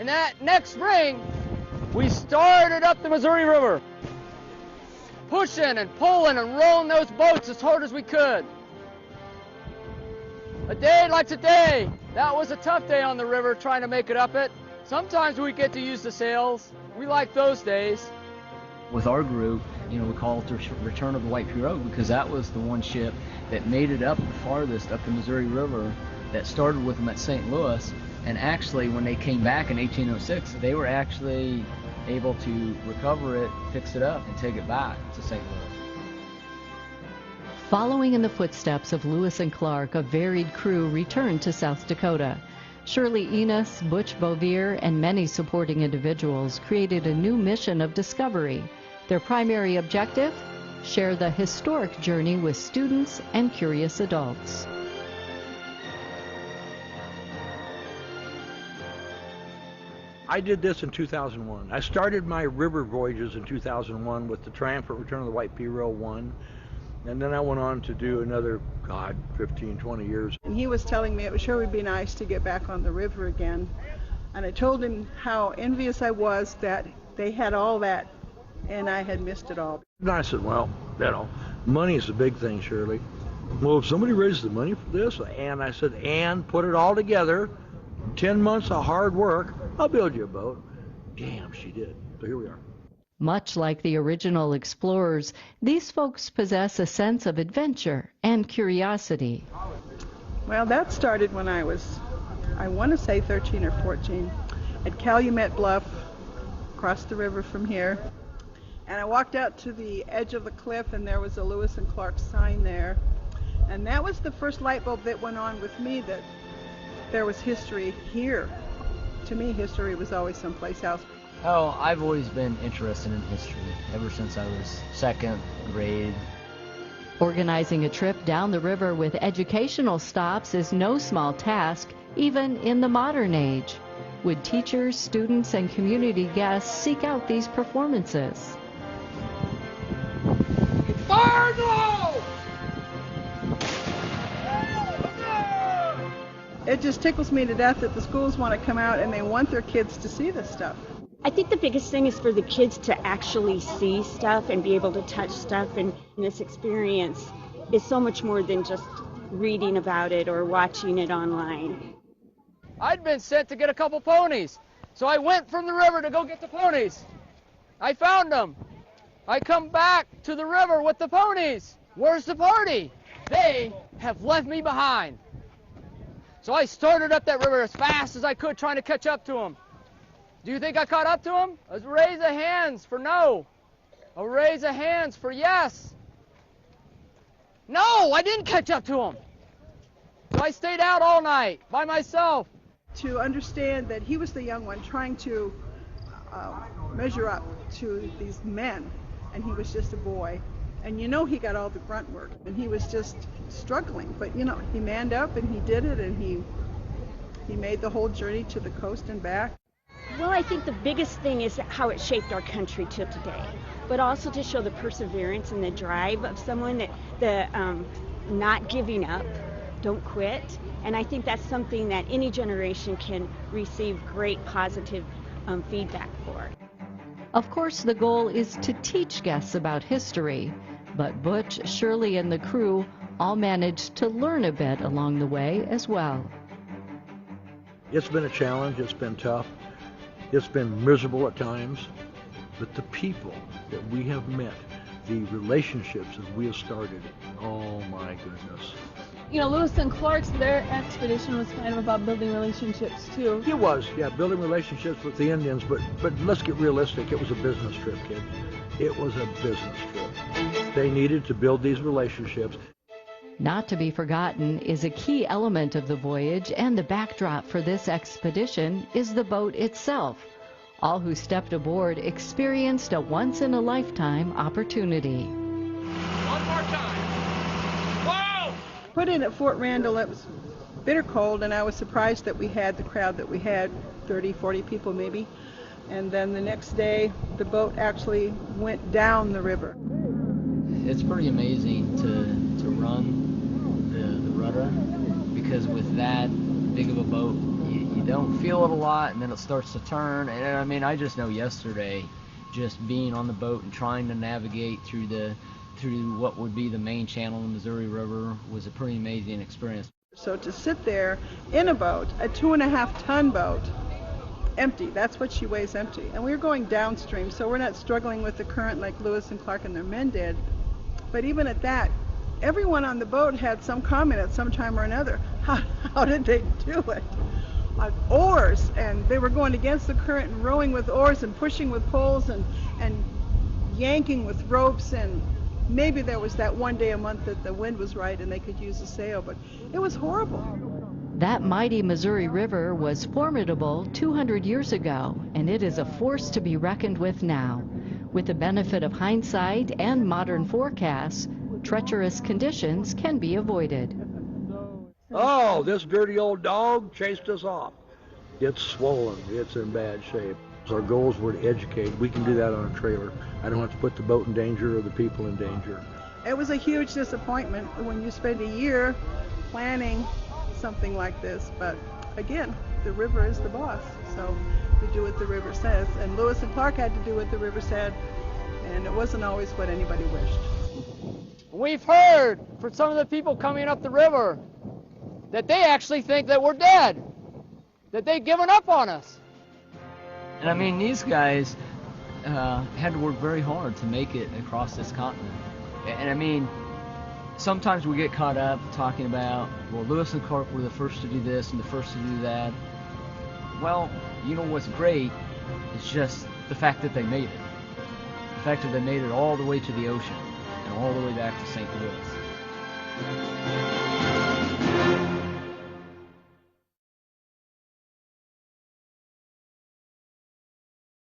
And that next spring, we started up the Missouri River, pushing and pulling and rolling those boats as hard as we could. A day like today, that was a tough day on the river trying to make it up it. Sometimes we get to use the sails. We like those days. With our group, we call it the Return of the White Pirogue because that was the one ship that made it up the farthest up the Missouri River that started with them at St. Louis. And actually, when they came back in 1806, they were actually able to recover it, fix it up, and take it back to St. Louis. Following in the footsteps of Lewis and Clark, a varied crew returned to South Dakota. Shirley Enos, Butch Bouvier, and many supporting individuals created a new mission of discovery. Their primary objective? Share the historic journey with students and curious adults. I did this in 2001. I started my river voyages in 2001 with the Triumphant Return of the White Pirogue 1. And then I went on to do another, 15, 20 years. And he was telling me it sure would be nice to get back on the river again. And I told him how envious I was that they had all that and I had missed it all. And I said, well, money is the big thing, Shirley. Well, if somebody raises the money for this, and I said, and put it all together, 10 months of hard work, I'll build you a boat. Damn, she did. So here we are. Much like the original explorers, these folks possess a sense of adventure and curiosity. Well, that started when I was, I want to say 13 or 14, at Calumet Bluff, across the river from here. And I walked out to the edge of the cliff, and there was a Lewis and Clark sign there. And that was the first light bulb that went on with me that there was history here. To me, history was always someplace else. Oh, I've always been interested in history, ever since I was second grade. Organizing a trip down the river with educational stops is no small task, even in the modern age. Would teachers, students, and community guests seek out these performances? Fire low! It just tickles me to death that the schools want to come out and they want their kids to see this stuff. I think the biggest thing is for the kids to actually see stuff and be able to touch stuff, and this experience is so much more than just reading about it or watching it online. I'd been sent to get a couple ponies, so I went from the river to go get the ponies. I found them. I come back to the river with the ponies. Where's the party? They have left me behind. So I started up that river as fast as I could, trying to catch up to them. Do you think I caught up to them? A raise of hands for no. A raise of hands for yes. No, I didn't catch up to them. So I stayed out all night by myself. To understand that he was the young one trying to measure up to these men, and he was just a boy. And he got all the grunt work, and he was just struggling. But he manned up and he did it, and he made the whole journey to the coast and back. Well, I think the biggest thing is how it shaped our country till today, but also to show the perseverance and the drive of someone, that the not giving up, don't quit. And I think that's something that any generation can receive great positive feedback for. Of course, the goal is to teach guests about history, but Butch, Shirley, and the crew all managed to learn a bit along the way as well. It's been a challenge, it's been tough, it's been miserable at times, but the people that we have met, the relationships that we have started, oh my goodness. Lewis and Clark's, their expedition was kind of about building relationships too. It was, yeah, building relationships with the Indians, but let's get realistic, it was a business trip, kids. It was a business trip. They needed to build these relationships. Not to be forgotten is a key element of the voyage, and the backdrop for this expedition is the boat itself. All who stepped aboard experienced a once-in-a-lifetime opportunity. One more time. Whoa! Put in at Fort Randall, it was bitter cold, and I was surprised that we had the crowd that we had, 30, 40 people maybe. And then the next day, the boat actually went down the river. It's pretty amazing to run the rudder, because with that big of a boat, you don't feel it a lot, and then it starts to turn. And I mean, I just know yesterday, just being on the boat and trying to navigate through what would be the main channel in the Missouri River was a pretty amazing experience. So to sit there in a boat, a 2.5-ton boat, empty, that's what she weighs, empty. And we were going downstream, so we're not struggling with the current like Lewis and Clark and their men did. But even at that, everyone on the boat had some comment at some time or another. How did they do it? Oars, and they were going against the current and rowing with oars and pushing with poles and yanking with ropes, and maybe there was that one day a month that the wind was right and they could use a sail, but it was horrible. That mighty Missouri River was formidable 200 years ago, and it is a force to be reckoned with now. With the benefit of hindsight and modern forecasts, treacherous conditions can be avoided. Oh, this dirty old dog chased us off. It's swollen. It's in bad shape. So our goals were to educate. We can do that on a trailer. I don't have to put the boat in danger or the people in danger. It was a huge disappointment when you spend a year planning something like this, but again, the river is the boss, so we do what the river says. And Lewis and Clark had to do what the river said, and it wasn't always what anybody wished. We've heard from some of the people coming up the river that they actually think that we're dead, that they've given up on us. And I mean, these guys had to work very hard to make it across this continent. And I mean, sometimes we get caught up talking about, well, Lewis and Clark were the first to do this and the first to do that. Well, you know what's great is just the fact that they made it. The fact that they made it all the way to the ocean and all the way back to St. Louis.